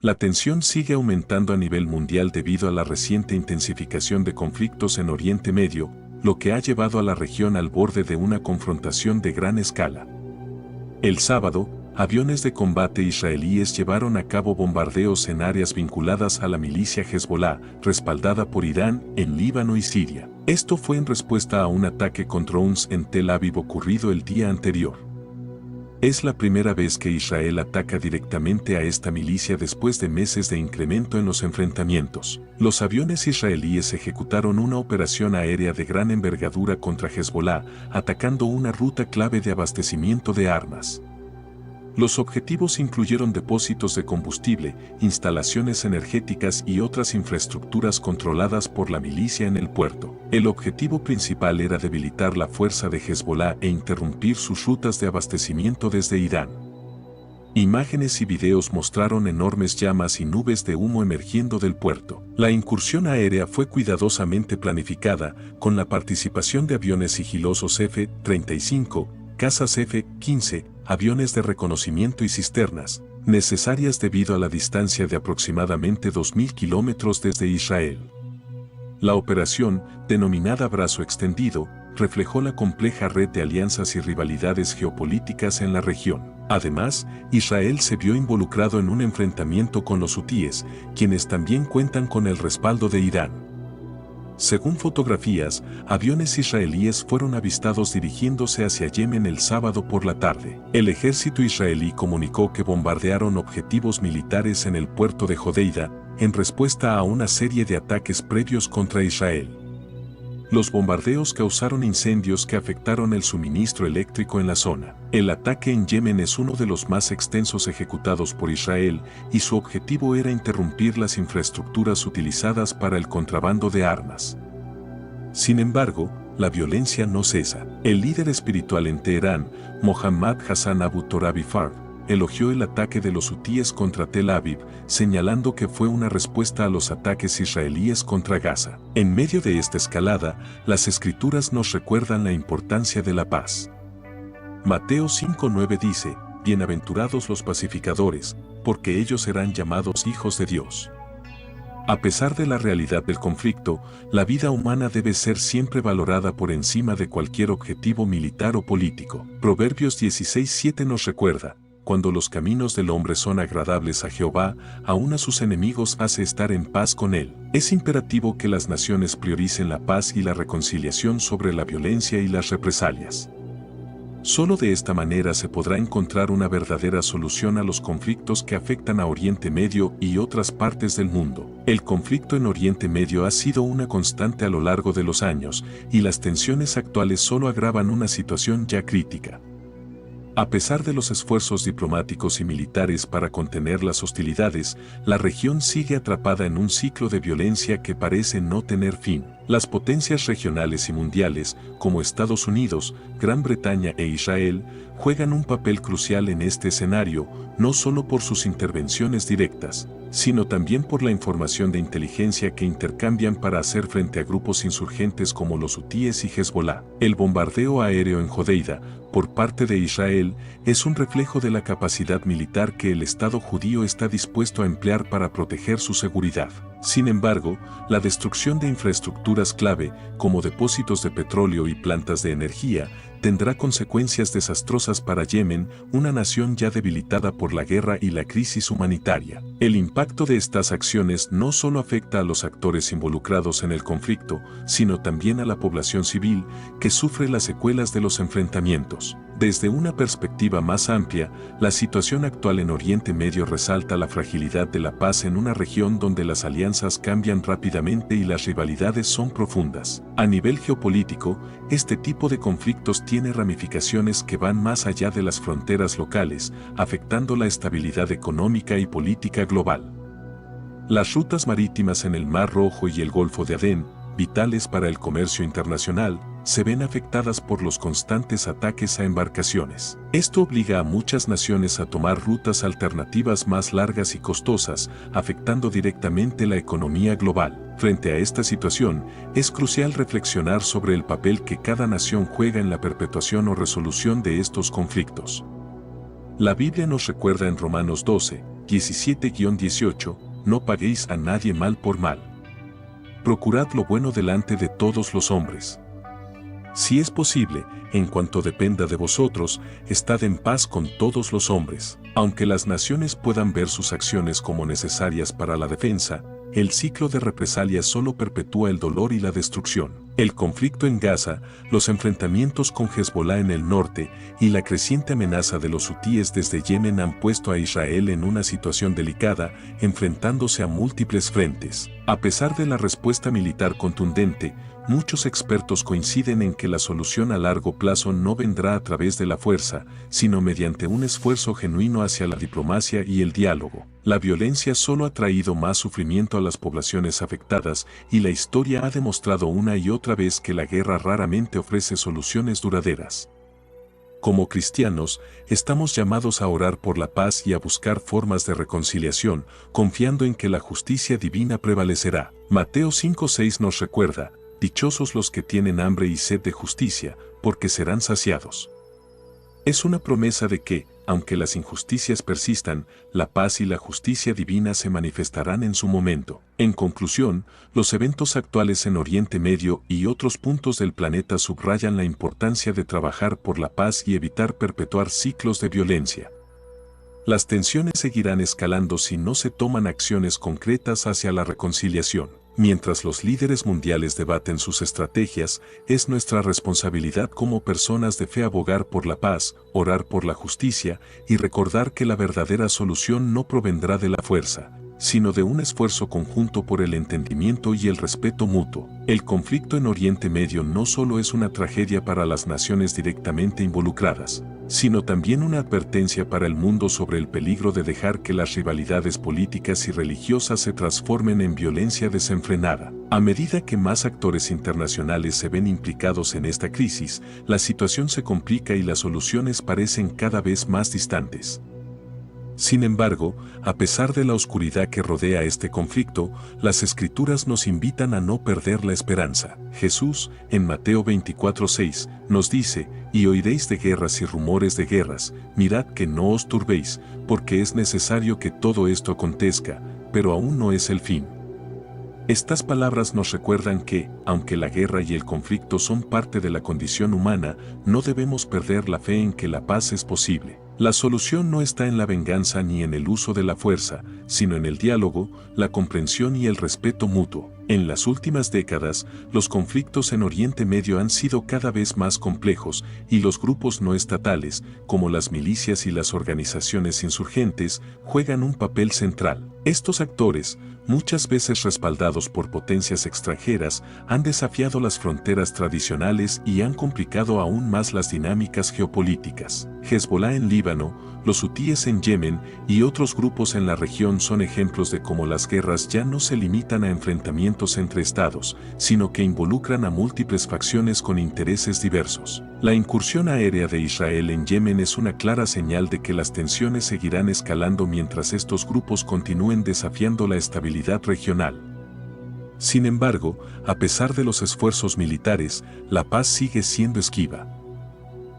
La tensión sigue aumentando a nivel mundial debido a la reciente intensificación de conflictos en Oriente Medio, lo que ha llevado a la región al borde de una confrontación de gran escala. El sábado, aviones de combate israelíes llevaron a cabo bombardeos en áreas vinculadas a la milicia Hezbollah, respaldada por Irán, en Líbano y Siria. Esto fue en respuesta a un ataque con drones en Tel Aviv ocurrido el día anterior. Es la primera vez que Israel ataca directamente a esta milicia después de meses de incremento en los enfrentamientos. Los aviones israelíes ejecutaron una operación aérea de gran envergadura contra Hezbollah, atacando una ruta clave de abastecimiento de armas. Los objetivos incluyeron depósitos de combustible, instalaciones energéticas y otras infraestructuras controladas por la milicia en el puerto. El objetivo principal era debilitar la fuerza de Hezbollah e interrumpir sus rutas de abastecimiento desde Irán. Imágenes y videos mostraron enormes llamas y nubes de humo emergiendo del puerto. La incursión aérea fue cuidadosamente planificada, con la participación de aviones sigilosos F-35, cazas F-15, aviones de reconocimiento y cisternas, necesarias debido a la distancia de aproximadamente 2.000 kilómetros desde Israel. La operación, denominada Brazo Extendido, reflejó la compleja red de alianzas y rivalidades geopolíticas en la región. Además, Israel se vio involucrado en un enfrentamiento con los hutíes, quienes también cuentan con el respaldo de Irán. Según fotografías, aviones israelíes fueron avistados dirigiéndose hacia Yemen el sábado por la tarde. El ejército israelí comunicó que bombardearon objetivos militares en el puerto de Hodeida, en respuesta a una serie de ataques previos contra Israel. Los bombardeos causaron incendios que afectaron el suministro eléctrico en la zona. El ataque en Yemen es uno de los más extensos ejecutados por Israel y su objetivo era interrumpir las infraestructuras utilizadas para el contrabando de armas. Sin embargo, la violencia no cesa. El líder espiritual en Teherán, Mohammad Hassan Abu Torabi Fard, elogió el ataque de los hutíes contra Tel Aviv, señalando que fue una respuesta a los ataques israelíes contra Gaza. En medio de esta escalada, las escrituras nos recuerdan la importancia de la paz. Mateo 5:9 dice, «Bienaventurados los pacificadores, porque ellos serán llamados hijos de Dios». A pesar de la realidad del conflicto, la vida humana debe ser siempre valorada por encima de cualquier objetivo militar o político. Proverbios 16:7 nos recuerda, cuando los caminos del hombre son agradables a Jehová, aún a sus enemigos hace estar en paz con él. Es imperativo que las naciones prioricen la paz y la reconciliación sobre la violencia y las represalias. Solo de esta manera se podrá encontrar una verdadera solución a los conflictos que afectan a Oriente Medio y otras partes del mundo. El conflicto en Oriente Medio ha sido una constante a lo largo de los años, y las tensiones actuales solo agravan una situación ya crítica. A pesar de los esfuerzos diplomáticos y militares para contener las hostilidades, la región sigue atrapada en un ciclo de violencia que parece no tener fin. Las potencias regionales y mundiales, como Estados Unidos, Gran Bretaña e Israel, juegan un papel crucial en este escenario, no solo por sus intervenciones directas, sino también por la información de inteligencia que intercambian para hacer frente a grupos insurgentes como los hutíes y Hezbollah. El bombardeo aéreo en Hodeida, por parte de Israel, es un reflejo de la capacidad militar que el Estado judío está dispuesto a emplear para proteger su seguridad. Sin embargo, la destrucción de infraestructuras clave, como depósitos de petróleo y plantas de energía, tendrá consecuencias desastrosas para Yemen, una nación ya debilitada por la guerra y la crisis humanitaria. El impacto de estas acciones no solo afecta a los actores involucrados en el conflicto, sino también a la población civil, que sufre las secuelas de los enfrentamientos. Desde una perspectiva más amplia, la situación actual en Oriente Medio resalta la fragilidad de la paz en una región donde las alianzas cambian rápidamente y las rivalidades son profundas. A nivel geopolítico, este tipo de conflictos tiene ramificaciones que van más allá de las fronteras locales, afectando la estabilidad económica y política global. Las rutas marítimas en el Mar Rojo y el Golfo de Adén, vitales para el comercio internacional, se ven afectadas por los constantes ataques a embarcaciones. Esto obliga a muchas naciones a tomar rutas alternativas más largas y costosas, afectando directamente la economía global. Frente a esta situación, es crucial reflexionar sobre el papel que cada nación juega en la perpetuación o resolución de estos conflictos. La Biblia nos recuerda en Romanos 12, 17-18, no paguéis a nadie mal por mal. Procurad lo bueno delante de todos los hombres. Si es posible, en cuanto dependa de vosotros, estad en paz con todos los hombres. Aunque las naciones puedan ver sus acciones como necesarias para la defensa, el ciclo de represalias solo perpetúa el dolor y la destrucción. El conflicto en Gaza, los enfrentamientos con Hezbolá en el norte y la creciente amenaza de los hutíes desde Yemen han puesto a Israel en una situación delicada, enfrentándose a múltiples frentes. A pesar de la respuesta militar contundente, muchos expertos coinciden en que la solución a largo plazo no vendrá a través de la fuerza, sino mediante un esfuerzo genuino hacia la diplomacia y el diálogo. La violencia solo ha traído más sufrimiento a las poblaciones afectadas y la historia ha demostrado una y otra vez que la guerra raramente ofrece soluciones duraderas. Como cristianos, estamos llamados a orar por la paz y a buscar formas de reconciliación, confiando en que la justicia divina prevalecerá. Mateo 5:6 nos recuerda: dichosos los que tienen hambre y sed de justicia, porque serán saciados. Es una promesa de que, aunque las injusticias persistan, la paz y la justicia divina se manifestarán en su momento. En conclusión, los eventos actuales en Oriente Medio y otros puntos del planeta subrayan la importancia de trabajar por la paz y evitar perpetuar ciclos de violencia. Las tensiones seguirán escalando si no se toman acciones concretas hacia la reconciliación. Mientras los líderes mundiales debaten sus estrategias, es nuestra responsabilidad como personas de fe abogar por la paz, orar por la justicia y recordar que la verdadera solución no provendrá de la fuerza, sino de un esfuerzo conjunto por el entendimiento y el respeto mutuo. El conflicto en Oriente Medio no solo es una tragedia para las naciones directamente involucradas, sino también una advertencia para el mundo sobre el peligro de dejar que las rivalidades políticas y religiosas se transformen en violencia desenfrenada. A medida que más actores internacionales se ven implicados en esta crisis, la situación se complica y las soluciones parecen cada vez más distantes. Sin embargo, a pesar de la oscuridad que rodea este conflicto, las Escrituras nos invitan a no perder la esperanza. Jesús, en Mateo 24:6, nos dice: y oiréis de guerras y rumores de guerras, mirad que no os turbéis, porque es necesario que todo esto acontezca, pero aún no es el fin. Estas palabras nos recuerdan que, aunque la guerra y el conflicto son parte de la condición humana, no debemos perder la fe en que la paz es posible. La solución no está en la venganza ni en el uso de la fuerza, sino en el diálogo, la comprensión y el respeto mutuo. En las últimas décadas, los conflictos en Oriente Medio han sido cada vez más complejos y los grupos no estatales, como las milicias y las organizaciones insurgentes, juegan un papel central. Estos actores, muchas veces respaldados por potencias extranjeras, han desafiado las fronteras tradicionales y han complicado aún más las dinámicas geopolíticas. Hezbolá en Líbano, los hutíes en Yemen y otros grupos en la región son ejemplos de cómo las guerras ya no se limitan a enfrentamientos entre estados, sino que involucran a múltiples facciones con intereses diversos. La incursión aérea de Israel en Yemen es una clara señal de que las tensiones seguirán escalando mientras estos grupos continúen desafiando la estabilidad regional. Sin embargo, a pesar de los esfuerzos militares, la paz sigue siendo esquiva.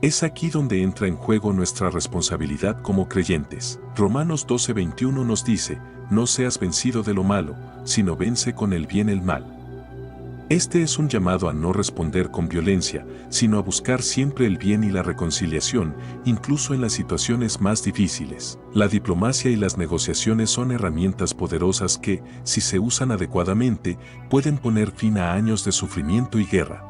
Es aquí donde entra en juego nuestra responsabilidad como creyentes. Romanos 12:21 nos dice: no seas vencido de lo malo, sino vence con el bien el mal. Este es un llamado a no responder con violencia, sino a buscar siempre el bien y la reconciliación, incluso en las situaciones más difíciles. La diplomacia y las negociaciones son herramientas poderosas que, si se usan adecuadamente, pueden poner fin a años de sufrimiento y guerra.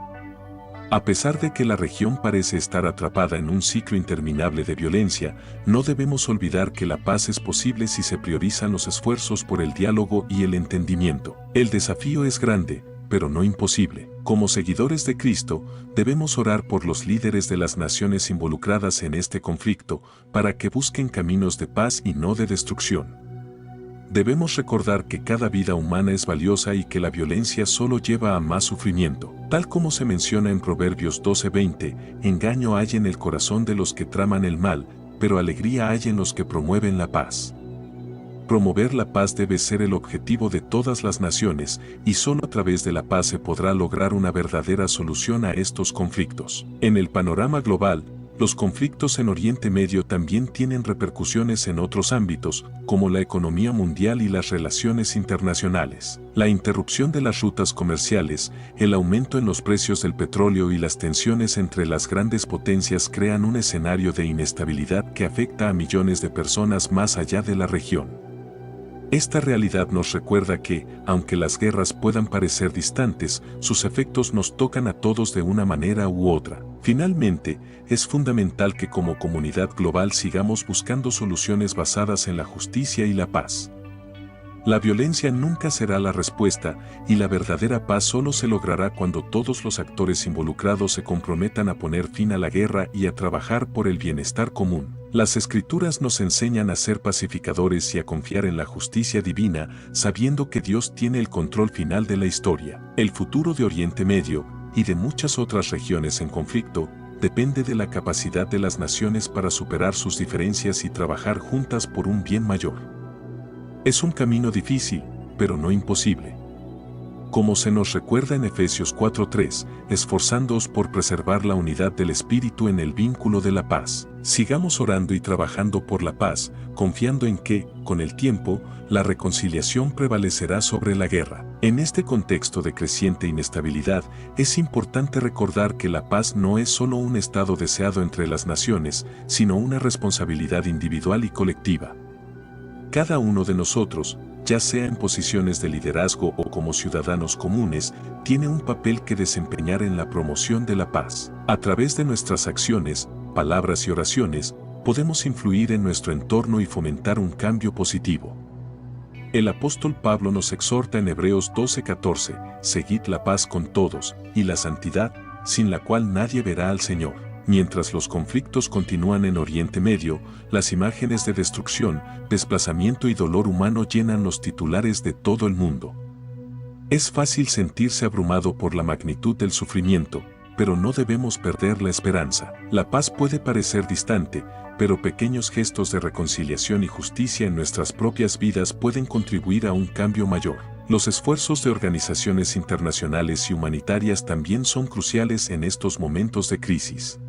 A pesar de que la región parece estar atrapada en un ciclo interminable de violencia, no debemos olvidar que la paz es posible si se priorizan los esfuerzos por el diálogo y el entendimiento. El desafío es grande, pero no imposible. Como seguidores de Cristo, debemos orar por los líderes de las naciones involucradas en este conflicto, para que busquen caminos de paz y no de destrucción. Debemos recordar que cada vida humana es valiosa y que la violencia solo lleva a más sufrimiento. Tal como se menciona en Proverbios 12:20, engaño hay en el corazón de los que traman el mal, pero alegría hay en los que promueven la paz. Promover la paz debe ser el objetivo de todas las naciones, y solo a través de la paz se podrá lograr una verdadera solución a estos conflictos. En el panorama global, los conflictos en Oriente Medio también tienen repercusiones en otros ámbitos, como la economía mundial y las relaciones internacionales. La interrupción de las rutas comerciales, el aumento en los precios del petróleo y las tensiones entre las grandes potencias crean un escenario de inestabilidad que afecta a millones de personas más allá de la región. Esta realidad nos recuerda que, aunque las guerras puedan parecer distantes, sus efectos nos tocan a todos de una manera u otra. Finalmente, es fundamental que como comunidad global sigamos buscando soluciones basadas en la justicia y la paz. La violencia nunca será la respuesta, y la verdadera paz solo se logrará cuando todos los actores involucrados se comprometan a poner fin a la guerra y a trabajar por el bienestar común. Las Escrituras nos enseñan a ser pacificadores y a confiar en la justicia divina, sabiendo que Dios tiene el control final de la historia. El futuro de Oriente Medio, y de muchas otras regiones en conflicto, depende de la capacidad de las naciones para superar sus diferencias y trabajar juntas por un bien mayor. Es un camino difícil, pero no imposible. Como se nos recuerda en Efesios 4:3, esforzándoos por preservar la unidad del Espíritu en el vínculo de la paz. Sigamos orando y trabajando por la paz, confiando en que, con el tiempo, la reconciliación prevalecerá sobre la guerra. En este contexto de creciente inestabilidad, es importante recordar que la paz no es solo un estado deseado entre las naciones, sino una responsabilidad individual y colectiva. Cada uno de nosotros, ya sea en posiciones de liderazgo o como ciudadanos comunes, tiene un papel que desempeñar en la promoción de la paz. A través de nuestras acciones, palabras y oraciones, podemos influir en nuestro entorno y fomentar un cambio positivo. El apóstol Pablo nos exhorta en Hebreos 12:14, seguid la paz con todos, y la santidad, sin la cual nadie verá al Señor. Mientras los conflictos continúan en Oriente Medio, las imágenes de destrucción, desplazamiento y dolor humano llenan los titulares de todo el mundo. Es fácil sentirse abrumado por la magnitud del sufrimiento, pero no debemos perder la esperanza. La paz puede parecer distante, pero pequeños gestos de reconciliación y justicia en nuestras propias vidas pueden contribuir a un cambio mayor. Los esfuerzos de organizaciones internacionales y humanitarias también son cruciales en estos momentos de crisis.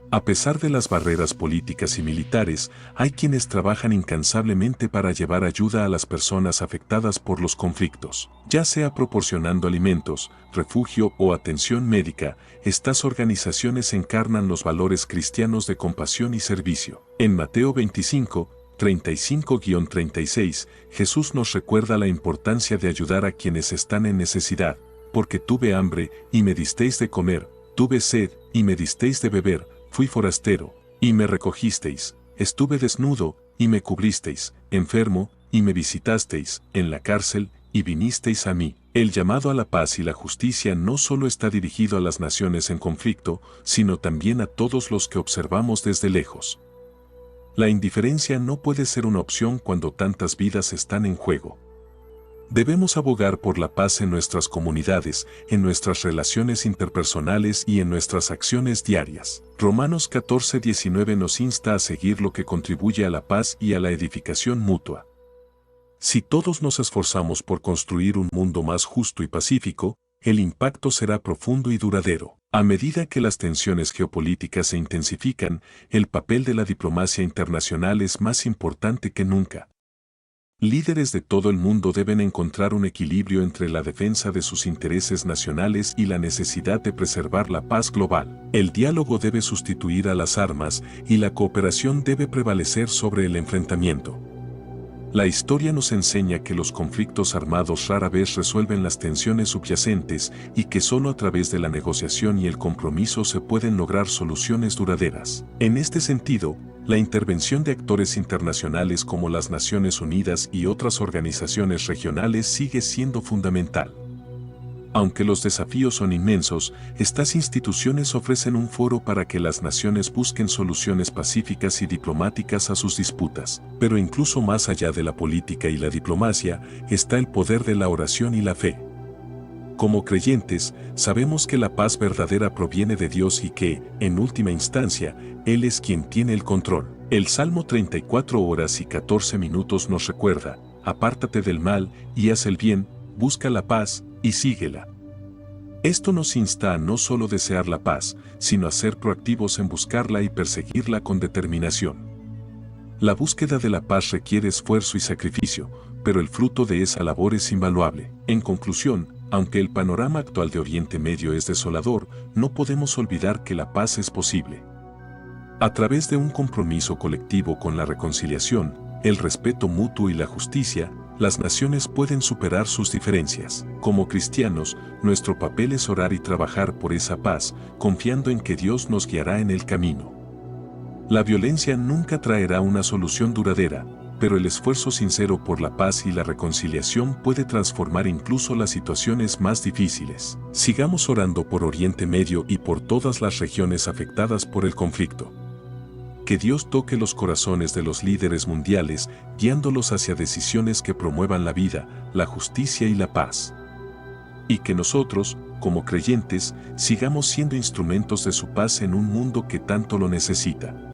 A pesar de las barreras políticas y militares, hay quienes trabajan incansablemente para llevar ayuda a las personas afectadas por los conflictos. Ya sea proporcionando alimentos, refugio o atención médica, estas organizaciones encarnan los valores cristianos de compasión y servicio. En Mateo 25, 35-36, Jesús nos recuerda la importancia de ayudar a quienes están en necesidad, porque tuve hambre, y me disteis de comer, tuve sed, y me disteis de beber, fui forastero, y me recogisteis, estuve desnudo, y me cubristeis, enfermo, y me visitasteis, en la cárcel, y vinisteis a mí. El llamado a la paz y la justicia no solo está dirigido a las naciones en conflicto, sino también a todos los que observamos desde lejos. La indiferencia no puede ser una opción cuando tantas vidas están en juego. Debemos abogar por la paz en nuestras comunidades, en nuestras relaciones interpersonales y en nuestras acciones diarias. Romanos 14:19 nos insta a seguir lo que contribuye a la paz y a la edificación mutua. Si todos nos esforzamos por construir un mundo más justo y pacífico, el impacto será profundo y duradero. A medida que las tensiones geopolíticas se intensifican, el papel de la diplomacia internacional es más importante que nunca. Líderes de todo el mundo deben encontrar un equilibrio entre la defensa de sus intereses nacionales y la necesidad de preservar la paz global. El diálogo debe sustituir a las armas y la cooperación debe prevalecer sobre el enfrentamiento. La historia nos enseña que los conflictos armados rara vez resuelven las tensiones subyacentes y que solo a través de la negociación y el compromiso se pueden lograr soluciones duraderas. En este sentido, la intervención de actores internacionales como las Naciones Unidas y otras organizaciones regionales sigue siendo fundamental. Aunque los desafíos son inmensos, estas instituciones ofrecen un foro para que las naciones busquen soluciones pacíficas y diplomáticas a sus disputas. Pero incluso más allá de la política y la diplomacia, está el poder de la oración y la fe. Como creyentes, sabemos que la paz verdadera proviene de Dios y que, en última instancia, Él es quien tiene el control. El Salmo 34:14 nos recuerda: apártate del mal y haz el bien, busca la paz y síguela. Esto nos insta a no solo desear la paz, sino a ser proactivos en buscarla y perseguirla con determinación. La búsqueda de la paz requiere esfuerzo y sacrificio, pero el fruto de esa labor es invaluable. En conclusión, aunque el panorama actual de Oriente Medio es desolador, no podemos olvidar que la paz es posible. A través de un compromiso colectivo con la reconciliación, el respeto mutuo y la justicia, las naciones pueden superar sus diferencias. Como cristianos, nuestro papel es orar y trabajar por esa paz, confiando en que Dios nos guiará en el camino. La violencia nunca traerá una solución duradera, pero el esfuerzo sincero por la paz y la reconciliación puede transformar incluso las situaciones más difíciles. Sigamos orando por Oriente Medio y por todas las regiones afectadas por el conflicto. Que Dios toque los corazones de los líderes mundiales, guiándolos hacia decisiones que promuevan la vida, la justicia y la paz. Y que nosotros, como creyentes, sigamos siendo instrumentos de su paz en un mundo que tanto lo necesita.